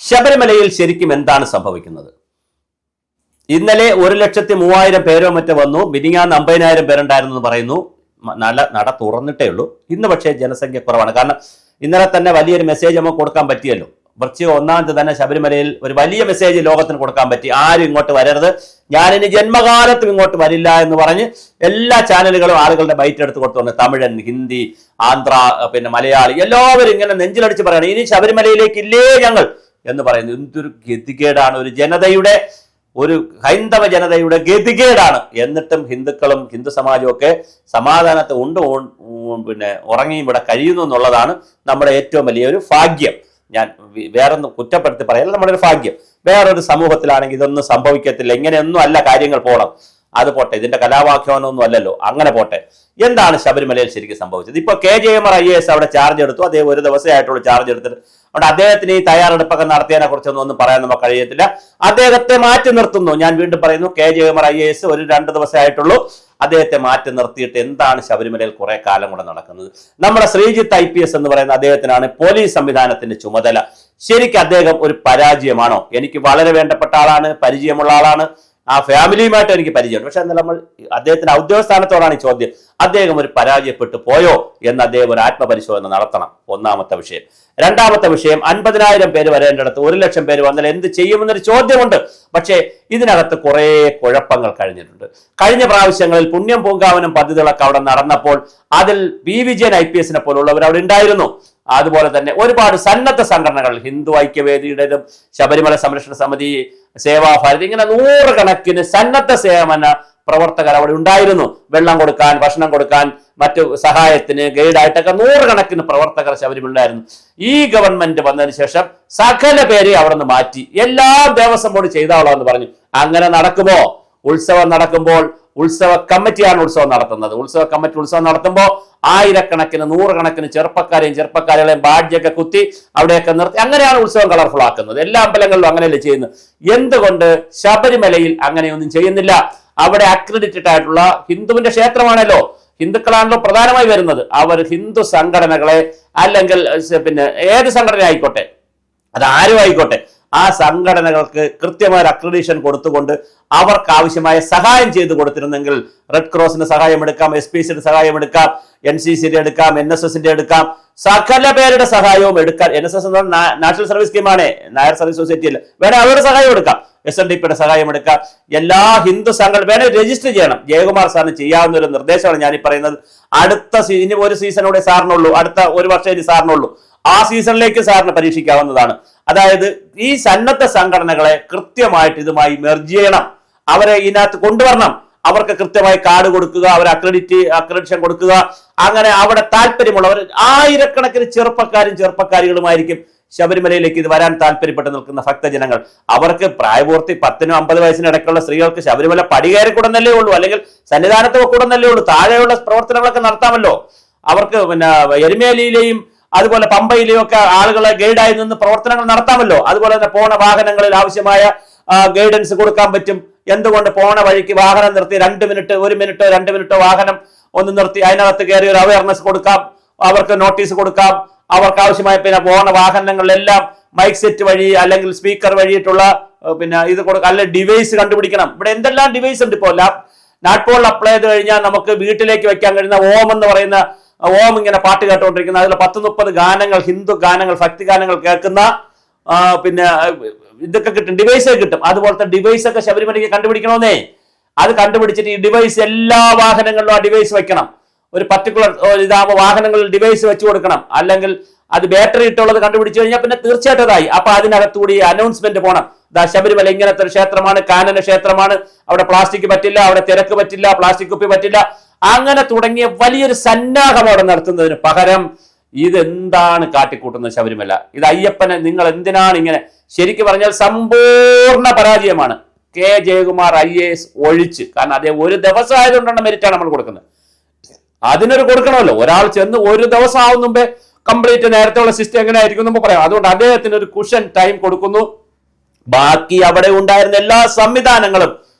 ശബരിമലയിൽ ശരിക്കും എന്താണ് സംഭവിക്കുന്നത്? ഇന്നലെ 1,03,000 പേരോ മറ്റോ വന്നു. മിനിങ്ങാന്ന് 50,000 പേരുണ്ടായിരുന്നു എന്ന് പറയുന്നു. നട തുറന്നിട്ടേ ഉള്ളൂ. ഇന്ന് പക്ഷേ ജനസംഖ്യ കുറവാണ്. കാരണം ഇന്നലെ തന്നെ വലിയൊരു മെസ്സേജ് നമുക്ക് കൊടുക്കാൻ പറ്റിയല്ലോ. വൃശ്ചിക 1-ാം തീയതി തന്നെ ശബരിമലയിൽ ഒരു വലിയ മെസ്സേജ് ലോകത്തിന് കൊടുക്കാൻ പറ്റി. ആരും ഇങ്ങോട്ട് വരരുത്, ഞാനിനി ജന്മകാലത്തും ഇങ്ങോട്ട് വരില്ല എന്ന് പറഞ്ഞ് എല്ലാ ചാനലുകളും ആളുകളുടെ ബൈറ്റ് എടുത്ത് കൊടുത്തുകൊണ്ട് തമിഴൻ, ഹിന്ദി, ആന്ധ്ര, പിന്നെ മലയാളി എല്ലാവരും ഇങ്ങനെ നെഞ്ചിലടിച്ച് പറയണം ഇനി ശബരിമലയിലേക്ക് ഇല്ലേ ഞങ്ങൾ എന്ന് പറയുന്നു. എന്തൊരു ഗതികേടാണ്! ഒരു ജനതയുടെ, ഒരു ഹൈന്ദവ ജനതയുടെ ഗതികേടാണ്. എന്നിട്ടും ഹിന്ദുക്കളും ഹിന്ദു സമാജവും ഒക്കെ സമാധാനത്തെ പിന്നെ ഉറങ്ങിയും ഇവിടെ കഴിയുന്നു എന്നുള്ളതാണ് നമ്മുടെ ഏറ്റവും വലിയൊരു ഭാഗ്യം. ഞാൻ വേറൊന്നും കുറ്റപ്പെടുത്തി പറയല്ല, നമ്മുടെ ഒരു ഭാഗ്യം. വേറൊരു സമൂഹത്തിലാണെങ്കിൽ ഇതൊന്നും സംഭവിക്കത്തില്ല. ഇങ്ങനെയൊന്നും അല്ല കാര്യങ്ങൾ പോണം. അത് പോട്ടെ, ഇതിന്റെ കലാവാക്യമൊന്നും അല്ലല്ലോ. അങ്ങനെ പോട്ടെ. എന്താണ് ശബരിമലയിൽ ശരിക്കും സംഭവിച്ചത്? ഇപ്പൊ KJMR IAS അവിടെ ചാർജ് എടുത്തു. അദ്ദേഹം ഒരു ദിവസമായിട്ടുള്ള ചാർജ് എടുത്തിട്ട് അവിടെ അദ്ദേഹത്തിന് ഈ തയ്യാറെടുപ്പൊക്കെ നടത്തിയതിനെ കുറിച്ചൊന്നും പറയാൻ നമുക്ക് കഴിയത്തില്ല. അദ്ദേഹത്തെ മാറ്റി നിർത്തുന്നു. ഞാൻ വീണ്ടും പറയുന്നു, KJMR IAS ഒരു 2 ദിവസമായിട്ടുള്ളൂ. അദ്ദേഹത്തെ മാറ്റി നിർത്തിയിട്ട് എന്താണ് ശബരിമലയിൽ കുറെ കാലം കൂടെ നടക്കുന്നത്? നമ്മുടെ ശ്രീജിത്ത് IPS എന്ന് പറയുന്ന അദ്ദേഹത്തിനാണ് പോലീസ് സംവിധാനത്തിന്റെ ചുമതല. ശരിക്കും അദ്ദേഹം ഒരു പരാജയമാണോ? എനിക്ക് വളരെ വേണ്ടപ്പെട്ട ആളാണ്, പരിചയമുള്ള ആളാണ്, ആ ഫാമിലിയുമായിട്ട് എനിക്ക് പരിചയമുണ്ട്. പക്ഷെ എന്നാൽ നമ്മൾ അദ്ദേഹത്തിന്റെ ഔദ്യോഗിക സ്ഥാനത്തോടാണ് ഈ ചോദ്യം. അദ്ദേഹം ഒരു പരാജയപ്പെട്ടു പോയോ എന്ന് അദ്ദേഹം ഒരു ആത്മപരിശോധന നടത്തണം. ഒന്നാമത്തെ വിഷയം. രണ്ടാമത്തെ വിഷയം, 50,000 പേര് വരേണ്ടിടത്ത് 1,00,000 പേര് വന്നാൽ എന്ത് ചെയ്യുമെന്നൊരു ചോദ്യമുണ്ട്. പക്ഷേ ഇതിനകത്ത് കുറെ കുഴപ്പങ്ങൾ കഴിഞ്ഞിട്ടുണ്ട്. കഴിഞ്ഞ പ്രാവശ്യങ്ങളിൽ പുണ്യം പൂങ്കാവനം പദ്ധതികളൊക്കെ അവിടെ നടന്നപ്പോൾ അതിൽ P. വിജയൻ IPS പോലുള്ളവർ അവിടെ ഉണ്ടായിരുന്നു. അതുപോലെ തന്നെ ഒരുപാട് സന്നദ്ധ സംഘടനകൾ, ഹിന്ദു ഐക്യവേദിയുടേതും ശബരിമല സംരക്ഷണ സമിതി, സേവാഭാരതി, ഇങ്ങനെ 100 കണക്കിന് സന്നദ്ധ സേവന പ്രവർത്തകർ അവിടെ ഉണ്ടായിരുന്നു. വെള്ളം കൊടുക്കാൻ, ഭക്ഷണം കൊടുക്കാൻ, മറ്റു സഹായത്തിന് ഗൈഡായിട്ടൊക്കെ 100 കണക്കിന് പ്രവർത്തകർ ശബരിമല ഉണ്ടായിരുന്നു. ഈ ഗവൺമെന്റ് വന്നതിന് ശേഷം സകല പേരെ അവിടെ നിന്ന് മാറ്റി. എല്ലാം ദേവസ്വം ബോർഡ് ചെയ്താളോ എന്ന് പറഞ്ഞു. അങ്ങനെ നടക്കുമോ? ഉത്സവം നടക്കുമ്പോൾ ഉത്സവ കമ്മിറ്റിയാണ് ഉത്സവം നടത്തുന്നത്. ഉത്സവ കമ്മിറ്റി ഉത്സവം നടത്തുമ്പോൾ 1000കണക്കിന് 100 കണക്കിന് ചെറുപ്പക്കാരെയും ബാഡ്ജൊക്കെ കുത്തി അവിടെയൊക്കെ നിർത്തി. അങ്ങനെയാണ് ഉത്സവം കളർഫുൾ ആക്കുന്നത്. എല്ലാ അമ്പലങ്ങളിലും അങ്ങനെയല്ലേ ചെയ്യുന്നത്. എന്തുകൊണ്ട് ശബരിമലയിൽ അങ്ങനെയൊന്നും ചെയ്യുന്നില്ല? അവിടെ അക്രഡിറ്റഡ് ആയിട്ടുള്ള ഹിന്ദുവിന്റെ ക്ഷേത്രമാണല്ലോ, ഹിന്ദുക്കളാണല്ലോ പ്രധാനമായി വരുന്നത്. അവർ ഹിന്ദു സംഘടനകളെ, അല്ലെങ്കിൽ പിന്നെ ഏത് സംഘടന ആയിക്കോട്ടെ, അത് ആരും ആയിക്കോട്ടെ, ആ സംഘടനകൾക്ക് കൃത്യമായ അക്രഡിറ്റേഷൻ കൊടുത്തുകൊണ്ട് അവർക്ക് ആവശ്യമായ സഹായം ചെയ്തു കൊടുത്തിരുന്നെങ്കിൽ റെഡ് ക്രോസിന് സഹായം എടുക്കാം, SPCയുടെ സഹായം എടുക്കാം, NCCയുടെ എടുക്കാം, NSSന്റെ എടുക്കാം, സകല പേരുടെ സഹായവും എടുക്കാൻ. NSS എന്ന് പറഞ്ഞാൽ നാഷണൽ സർവീസ് സ്കീമാണ്, നായർ സർവീസ് സൊസൈറ്റിയിൽ. വേണേ അവരുടെ സഹായം എടുക്കാം, SNDPയുടെ സഹായം എടുക്കാം. എല്ലാ ഹിന്ദു സംഘടന വേണേ രജിസ്റ്റർ ചെയ്യണം. ജയകുമാർ സാറിന് ചെയ്യാവുന്ന ഒരു നിർദ്ദേശമാണ് ഞാനീ പറയുന്നത്. ഇനി ഒരു സീസണോടെ സാറിനുള്ളൂ, അടുത്ത ഒരു വർഷം ഇനി സാറിനുള്ളൂ. ആ സീസണിലേക്ക് സാറിന് പരീക്ഷിക്കാവുന്നതാണ്. അതായത് ഈ സന്നദ്ധ സംഘടനകളെ കൃത്യമായിട്ട് ഇതുമായി മെർജ് ചെയ്യണം, അവരെ ഇതിനകത്ത് കൊണ്ടുവരണം. അവർക്ക് കൃത്യമായി കാർഡ് കൊടുക്കുക, അവർ അക്രഡിറ്റേഷൻ കൊടുക്കുക. അങ്ങനെ അവിടെ താല്പര്യമുള്ളവർ 1000കണക്കിന് ചെറുപ്പക്കാരികളുമായിരിക്കും ശബരിമലയിലേക്ക് ഇത് വരാൻ താല്പര്യപ്പെട്ട് നിൽക്കുന്ന ഭക്തജനങ്ങൾ. അവർക്ക് പ്രായപൂർത്തി 10-നും 50 വയസ്സിന് ഇടയ്ക്കുള്ള സ്ത്രീകൾക്ക് ശബരിമല പടികയറി കൂടെന്നല്ലേ ഉള്ളൂ, അല്ലെങ്കിൽ സന്നിധാനത്ത് കൂടെന്നല്ലേ ഉള്ളൂ. താഴെയുള്ള പ്രവർത്തനങ്ങളൊക്കെ നടത്താമല്ലോ. അവർക്ക് പിന്നെ എരുമേലിയിലെയും അതുപോലെ പമ്പയിലെയും ഒക്കെ ആളുകളെ ഗൈഡായി നിന്ന് പ്രവർത്തനങ്ങൾ നടത്താമല്ലോ. അതുപോലെ തന്നെ പോണ വാഹനങ്ങളിൽ ആവശ്യമായ ഗൈഡൻസ് കൊടുക്കാൻ പറ്റും. എന്തുകൊണ്ട് പോണ വഴിക്ക് വാഹനം നിർത്തി 2 മിനിറ്റ് 1 മിനിറ്റോ 2 മിനിറ്റോ വാഹനം ഒന്ന് നിർത്തി അതിനകത്ത് കയറി ഒരു അവയർനെസ് കൊടുക്കാം, അവർക്ക് നോട്ടീസ് കൊടുക്കാം. അവർക്ക് ആവശ്യമായ പിന്നെ പോണ വാഹനങ്ങളിലെല്ലാം മൈക്ക് സെറ്റ് വഴി അല്ലെങ്കിൽ സ്പീക്കർ വഴിയിട്ടുള്ള പിന്നെ ഇത് കൊടുക്കാം. അല്ലെ ഡിവൈസ് കണ്ടുപിടിക്കണം. ഇവിടെ എന്തെല്ലാം ഡിവൈസ് ഉണ്ട്. ഇപ്പോൾ നാട്പോളിൽ അപ്ലൈ ചെയ്ത് കഴിഞ്ഞാൽ നമുക്ക് വീട്ടിലേക്ക് വെക്കാൻ കഴിയുന്ന ഓം എന്ന് പറയുന്ന ഓം ഇങ്ങനെ പാട്ട് കേട്ടുകൊണ്ടിരിക്കുന്ന, അതിൽ 10-30 ഗാനങ്ങൾ, ഹിന്ദു ഗാനങ്ങൾ, ഭക്തി ഗാനങ്ങൾ കേൾക്കുന്ന പിന്നെ ഇതൊക്കെ കിട്ടും, ഡിവൈസ് കിട്ടും. അതുപോലത്തെ ഡിവൈസ് ഒക്കെ ശബരിമലയ്ക്ക് കണ്ടുപിടിക്കണമെന്നേ. അത് കണ്ടുപിടിച്ചിട്ട് ഈ ഡിവൈസ് എല്ലാ വാഹനങ്ങളിലും ആ ഡിവൈസ് വെക്കണം. ഒരു പർട്ടിക്കുലർ ഇതാകുമ്പോൾ വാഹനങ്ങളിൽ ഡിവൈസ് വെച്ച് കൊടുക്കണം. അല്ലെങ്കിൽ അത് ബാറ്ററി ഇട്ടുള്ളത് കണ്ടുപിടിച്ചു കഴിഞ്ഞാൽ പിന്നെ തീർച്ചയായിട്ടും അതായി. അപ്പൊ അതിനകത്തുകൂടി അനൗൺസ്മെന്റ് പോകണം. ശബരിമല ഇങ്ങനത്തെ ഒരു ക്ഷേത്രമാണ്, കാനന ക്ഷേത്രമാണ്, അവിടെ പ്ലാസ്റ്റിക് പറ്റില്ല, അവിടെ തിരക്ക് പറ്റില്ല, പ്ലാസ്റ്റിക് കുപ്പി പറ്റില്ല, അങ്ങനെ തുടങ്ങിയ വലിയൊരു സന്നാഹം അവിടെ നടത്തുന്നതിന് പകരം ഇതെന്താണ് കാട്ടിക്കൂട്ടുന്നത് ശബരിമല? ഇത് അയ്യപ്പനെ നിങ്ങൾ എന്തിനാണ് ഇങ്ങനെ? ശരിക്കും പറഞ്ഞാൽ സമ്പൂർണ്ണ പരാജയമാണ്. ജയകുമാർ IAS ഒഴിച്ച്. കാരണം അദ്ദേഹം ഒരു ദിവസം ആയതുകൊണ്ടാണ് മെരിറ്റാണ് നമ്മൾ കൊടുക്കുന്നത്. അതിനൊരു കൊടുക്കണമല്ലോ. ഒരാൾ ചെന്ന് ഒരു ദിവസം ആവും മുമ്പേ കംപ്ലീറ്റ് നേരത്തെയുള്ള സിസ്റ്റം എങ്ങനെയായിരിക്കും നമുക്ക് പറയാം. അതുകൊണ്ട് അദ്ദേഹത്തിന് ഒരു കുഷൻ ടൈം കൊടുക്കുന്നു. ബാക്കി അവിടെ ഉണ്ടായിരുന്ന എല്ലാ സംവിധാനങ്ങളും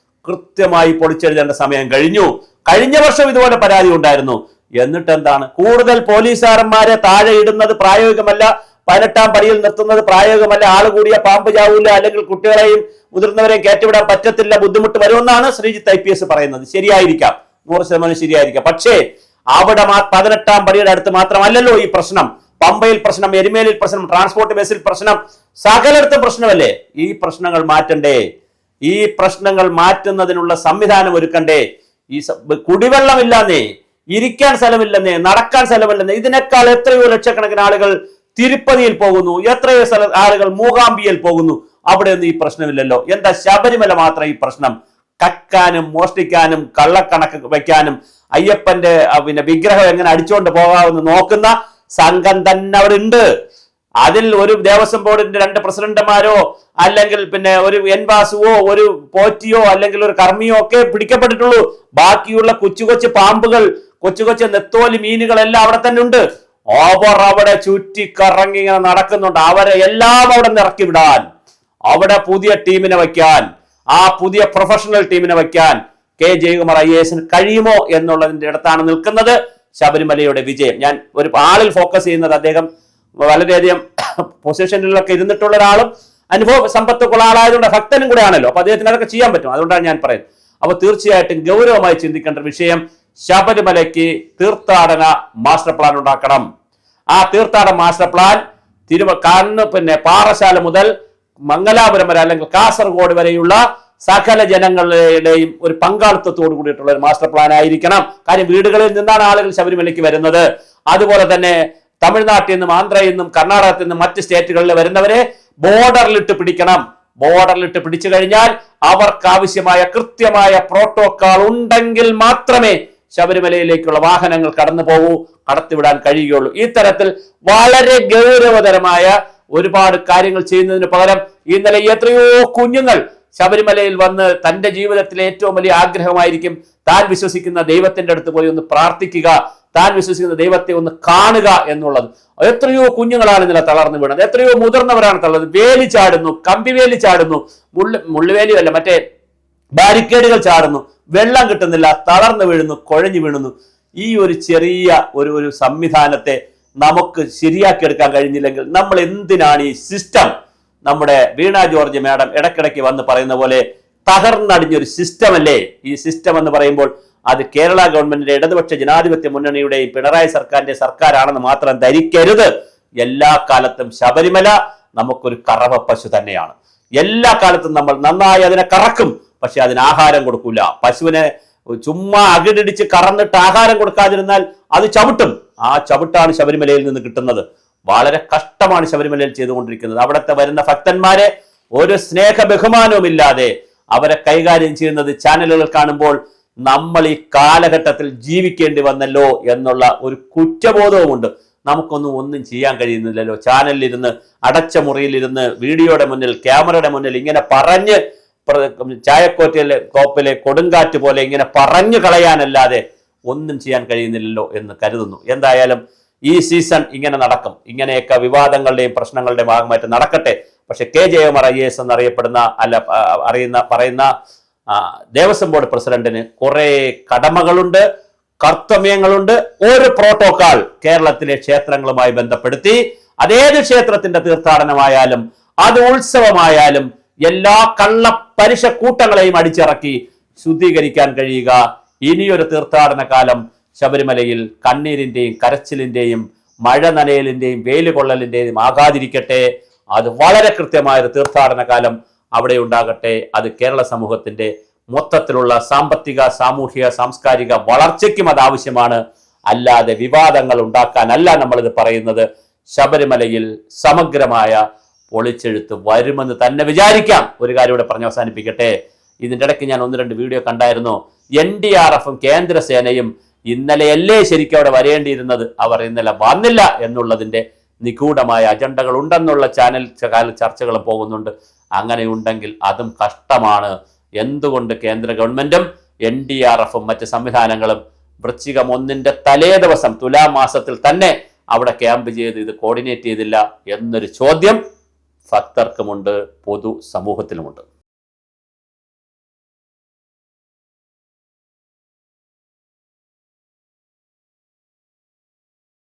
കൃത്യമായി പൊളിച്ചെഴുതേണ്ട സമയം കഴിഞ്ഞു. കഴിഞ്ഞ വർഷം ഇതുപോലെ പരാതി ഉണ്ടായിരുന്നു. എന്നിട്ട് എന്താണ്? കൂടുതൽ പോലീസുകാരന്മാരെ താഴെ ഇടുന്നത് പ്രായോഗികമല്ല. 18-ാം പടിയിൽ നിർത്തുന്നത് പ്രായോഗികമല്ല, ആള് കൂടിയ പാമ്പ് ചാവൂല, അല്ലെങ്കിൽ കുട്ടികളെയും മുതിർന്നവരെയും കയറ്റിവിടാൻ പറ്റത്തില്ല, ബുദ്ധിമുട്ട് വരുമെന്നാണ് ശ്രീജിത്ത് IPS പറയുന്നത്. ശരിയായിരിക്കാം, 100% ശരിയായിരിക്കാം. പക്ഷേ അവിടെ 18-ാം പടിയുടെ അടുത്ത് മാത്രമല്ലല്ലോ ഈ പ്രശ്നം. പമ്പയിൽ പ്രശ്നം, എരുമേലിൽ പ്രശ്നം, ട്രാൻസ്പോർട്ട് ബസ്സിൽ പ്രശ്നം, സകലയിടത്തും പ്രശ്നമല്ലേ? ഈ പ്രശ്നങ്ങൾ മാറ്റണ്ടേ? ഈ പ്രശ്നങ്ങൾ മാറ്റുന്നതിനുള്ള സംവിധാനം ഒരുക്കണ്ടേ? ഈ കുടിവെള്ളമില്ലെന്നേ, ഇരിക്കാൻ സ്ഥലമില്ലെന്നേ, നടക്കാൻ സ്ഥലമില്ലെന്നേ, ഇതിനേക്കാൾ എത്രയോ ലക്ഷക്കണക്കിന് ആളുകൾ തിരുപ്പതിയിൽ പോകുന്നു, എത്രയോ ആളുകൾ മൂകാംബിയയിൽ പോകുന്നു, അവിടെ ഒന്നും ഈ പ്രശ്നമില്ലല്ലോ. എന്താ ശബരിമല മാത്രം ഈ പ്രശ്നം? കക്കാനും മോഷ്ടിക്കാനും കള്ളക്കണക്ക് വയ്ക്കാനും അയ്യപ്പന്റെ വിഗ്രഹം എങ്ങനെ അടിച്ചുകൊണ്ട് പോകാമെന്ന് നോക്കുന്ന സംഘം തന്നെ അവിടെ ഉണ്ട്. അതിൽ ഒരു ദേവസ്വം ബോർഡിന്റെ 2 പ്രസിഡന്റുമാരോ അല്ലെങ്കിൽ ഒരു എൻവാസുവോ ഒരു പോറ്റിയോ അല്ലെങ്കിൽ ഒരു കർമ്മിയോ ഒക്കെ പിടിക്കപ്പെട്ടിട്ടുള്ളൂ. ബാക്കിയുള്ള കൊച്ചു കൊച്ചു പാമ്പുകൾ, കൊച്ചു കൊച്ചു നെത്തോലി മീനുകളെല്ലാം അവിടെ തന്നെ ഉണ്ട്. അവർ അവിടെ ചുറ്റിക്കറങ്ങി ഇങ്ങനെ നടക്കുന്നുണ്ട്. അവരെ എല്ലാം അവിടെ നിന്ന് ഇറക്കി വിടാൻ, അവിടെ പുതിയ ടീമിനെ വയ്ക്കാൻ, ആ പുതിയ പ്രൊഫഷണൽ ടീമിനെ വയ്ക്കാൻ കെ ജയകുമാർ IAS കഴിയുമോ എന്നുള്ളതിന്റെ അടുത്താണ് നിൽക്കുന്നത് ശബരിമലയുടെ വിജയം. ഞാൻ ഒരു ആളിൽ ഫോക്കസ് ചെയ്യുന്നത്, അദ്ദേഹം വളരെയധികം പൊസിഷനിലൊക്കെ ഇരുന്നിട്ടുള്ള ഒരാളും അനുഭവ സമ്പത്തുള്ള ആളായതുകൊണ്ട് ഭക്തനും കൂടെ ആണല്ലോ. അപ്പൊ അദ്ദേഹത്തിന് അതൊക്കെ ചെയ്യാൻ പറ്റും. അതുകൊണ്ടാണ് ഞാൻ പറയുന്നത്. അപ്പൊ തീർച്ചയായിട്ടും ഗൗരവമായി ചിന്തിക്കേണ്ട വിഷയം, ശബരിമലയ്ക്ക് തീർത്ഥാടന മാസ്റ്റർ പ്ലാൻ ഉണ്ടാക്കണം. ആ തീർത്ഥാടന മാസ്റ്റർ പ്ലാൻ പാറശാല മുതൽ മംഗലാപുരം വരെ അല്ലെങ്കിൽ കാസർഗോഡ് വരെയുള്ള സകല ജനങ്ങളുടെയും ഒരു പങ്കാളിത്തത്തോട് കൂടിയിട്ടുള്ള ഒരു മാസ്റ്റർ പ്ലാൻ ആയിരിക്കണം. കാര്യം വീടുകളിൽ നിന്നാണ് ആളുകൾ ശബരിമലയ്ക്ക് വരുന്നത്. അതുപോലെ തന്നെ തമിഴ്നാട്ടിൽ നിന്നും ആന്ധ്രയിൽ നിന്നും കർണാടകത്തിൽ നിന്നും മറ്റ് സ്റ്റേറ്റുകളിൽ വരുന്നവരെ ബോർഡറിലിട്ട് പിടിക്കണം. ബോർഡറിലിട്ട് പിടിച്ചു കഴിഞ്ഞാൽ അവർക്ക് ആവശ്യമായ കൃത്യമായ പ്രോട്ടോകോൾ ഉണ്ടെങ്കിൽ മാത്രമേ ശബരിമലയിലേക്കുള്ള വാഹനങ്ങൾ കടന്നു പോകൂ, കടത്തിവിടാൻ കഴിയുകയുള്ളൂ. ഈ തരത്തിൽ വളരെ ഗൗരവതരമായ ഒരുപാട് കാര്യങ്ങൾ ചെയ്യുന്നതിന് പകരം ഇന്നലെ എത്രയോ കുഞ്ഞുങ്ങൾ ശബരിമലയിൽ വന്ന് തന്റെ ജീവിതത്തിലെ ഏറ്റവും വലിയ ആഗ്രഹമായിരിക്കും താൻ വിശ്വസിക്കുന്ന ദൈവത്തിന്റെ അടുത്ത് പോയി ഒന്ന് പ്രാർത്ഥിക്കുക, താൻ വിശ്വസിക്കുന്ന ദൈവത്തെ ഒന്ന് കാണുക എന്നുള്ളത്. എത്രയോ കുഞ്ഞുങ്ങളാണ് ഇന്നലെ തളർന്നു വീണത്, എത്രയോ മുതിർന്നവരാണ് തളർന്നത്. വേലി ചാടുന്നു, കമ്പിവേലി ചാടുന്നു, മുള്ളുവേലിയല്ല മറ്റേ ബാരിക്കേഡുകൾ ചാടുന്നു, വെള്ളം കിട്ടുന്നില്ല, തളർന്നു വീഴുന്നു, കുഴഞ്ഞു വീഴുന്നു. ഈ ഒരു ചെറിയ ഒരു സംവിധാനത്തെ നമുക്ക് ശരിയാക്കിയെടുക്കാൻ കഴിഞ്ഞില്ലെങ്കിൽ നമ്മൾ എന്തിനാണ് ഈ സിസ്റ്റം, നമ്മുടെ വീണ ജോർജ് മാഡം ഇടയ്ക്കിടയ്ക്ക് വന്ന് പറയുന്ന പോലെ തകർന്നടിഞ്ഞൊരു സിസ്റ്റം അല്ലേ ഈ സിസ്റ്റം എന്ന് പറയുമ്പോൾ അത് കേരള ഗവൺമെന്റിന്റെ ഇടതുപക്ഷ ജനാധിപത്യ മുന്നണിയുടെയും പിണറായി സർക്കാരിന്റെ സർക്കാരാണെന്ന് മാത്രം ധരിക്കരുത്. എല്ലാ കാലത്തും ശബരിമല നമുക്കൊരു കറവ പശു തന്നെയാണ്. എല്ലാ കാലത്തും നമ്മൾ നന്നായി അതിനെ കറക്കും, പക്ഷെ അതിന് ആഹാരം കൊടുക്കൂല. പശുവിനെ ചുമ്മാ അകിടിടിച്ച് കറന്നിട്ട് ആഹാരം കൊടുക്കാതിരുന്നാൽ അത് ചവിട്ടും. ആ ചവിട്ടാണ് ശബരിമലയിൽ നിന്ന് കിട്ടുന്നത്. വളരെ കഷ്ടമാണ് ശബരിമലയിൽ ചെയ്തുകൊണ്ടിരിക്കുന്നത്. അവിടുത്തെ വരുന്ന ഭക്തന്മാരെ ഒരു സ്നേഹ ബഹുമാനവും ഇല്ലാതെ അവരെ കൈകാര്യം ചെയ്യുന്നത് ചാനലുകൾ കാണുമ്പോൾ നമ്മൾ ഈ കാലഘട്ടത്തിൽ ജീവിക്കേണ്ടി വന്നല്ലോ എന്നുള്ള ഒരു കുറ്റബോധവുമുണ്ട്. ഒന്നും ചെയ്യാൻ കഴിയുന്നില്ലല്ലോ. ചാനലിലിരുന്ന് അടച്ച മുറിയിലിരുന്ന് വീഡിയോയുടെ മുന്നിൽ ക്യാമറയുടെ മുന്നിൽ ഇങ്ങനെ പറഞ്ഞ് കോപ്പിലെ കൊടുങ്കാറ്റ് പോലെ ഇങ്ങനെ പറഞ്ഞു കളയാനല്ലാതെ ഒന്നും ചെയ്യാൻ കഴിയുന്നില്ലല്ലോ എന്ന് കരുതുന്നു. എന്തായാലും ഈ സീസൺ ഇങ്ങനെ നടക്കും. ഇങ്ങനെയൊക്കെ വിവാദങ്ങളുടെയും പ്രശ്നങ്ങളുടെയും ഭാഗമായിട്ട് നടക്കട്ടെ. പക്ഷെ കെ ജയകുമാർ IAS എന്നറിയപ്പെടുന്ന പറയുന്ന ദേവസ്വം ബോർഡ് പ്രസിഡന്റിന് കുറെ കടമകളുണ്ട്, കർത്തവ്യങ്ങളുണ്ട്. ഒരു പ്രോട്ടോകോൾ കേരളത്തിലെ ക്ഷേത്രങ്ങളുമായി ബന്ധപ്പെടുത്തി അതേത് ക്ഷേത്രത്തിന്റെ തീർത്ഥാടനമായാലും അത് ഉത്സവമായാലും എല്ലാ കള്ളപ്പലിശ കൂട്ടങ്ങളെയും അടിച്ചിറക്കി ശുദ്ധീകരിക്കാൻ കഴിയുക. ഇനിയൊരു തീർത്ഥാടന കാലം ശബരിമലയിൽ കണ്ണീരിന്റെയും കരച്ചിലിന്റെയും മഴ നനയലിന്റെയും വെയില് കൊള്ളലിന്റെയും ആകാതിരിക്കട്ടെ. അത് വളരെ കൃത്യമായൊരു തീർത്ഥാടന കാലം അവിടെ ഉണ്ടാകട്ടെ. അത് കേരള സമൂഹത്തിന്റെ മൊത്തത്തിലുള്ള സാമ്പത്തിക, സാമൂഹിക, സാംസ്കാരിക വളർച്ചയ്ക്കും അത് ആവശ്യമാണ്. അല്ലാതെ വിവാദങ്ങൾ ഉണ്ടാക്കാനല്ല നമ്മളിത് പറയുന്നത്. ശബരിമലയിൽ സമഗ്രമായ പൊളിച്ചെഴുത്ത് വരുമെന്ന് തന്നെ വിചാരിക്കാം. ഒരു കാര്യം ഇവിടെ പറഞ്ഞ് അവസാനിപ്പിക്കട്ടെ. ഇതിൻ്റെ ഇടയ്ക്ക് ഞാൻ 1-2 വീഡിയോ കണ്ടായിരുന്നു. NDRFും കേന്ദ്രസേനയും ഇന്നലെയല്ലേ ശരിക്കും അവിടെ വരേണ്ടിയിരുന്നത്, അവർ ഇന്നലെ വന്നില്ല എന്നുള്ളതിന്റെ നിഗൂഢമായ അജണ്ടകൾ ഉണ്ടെന്നുള്ള ചാനൽ ചർച്ചകളും പോകുന്നുണ്ട്. അങ്ങനെയുണ്ടെങ്കിൽ അതും കഷ്ടമാണ്. എന്തുകൊണ്ട് കേന്ദ്ര ഗവൺമെന്റും NDRFും മറ്റ് സംവിധാനങ്ങളും വൃശ്ചികം 1 തലേ ദിവസം തുലാമാസത്തിൽ തന്നെ അവിടെ ക്യാമ്പ് ചെയ്ത് ഇത് കോർഡിനേറ്റ് ചെയ്തില്ല എന്നൊരു ചോദ്യം ഭക്തർക്കുമുണ്ട്, പൊതു സമൂഹത്തിലുമുണ്ട്.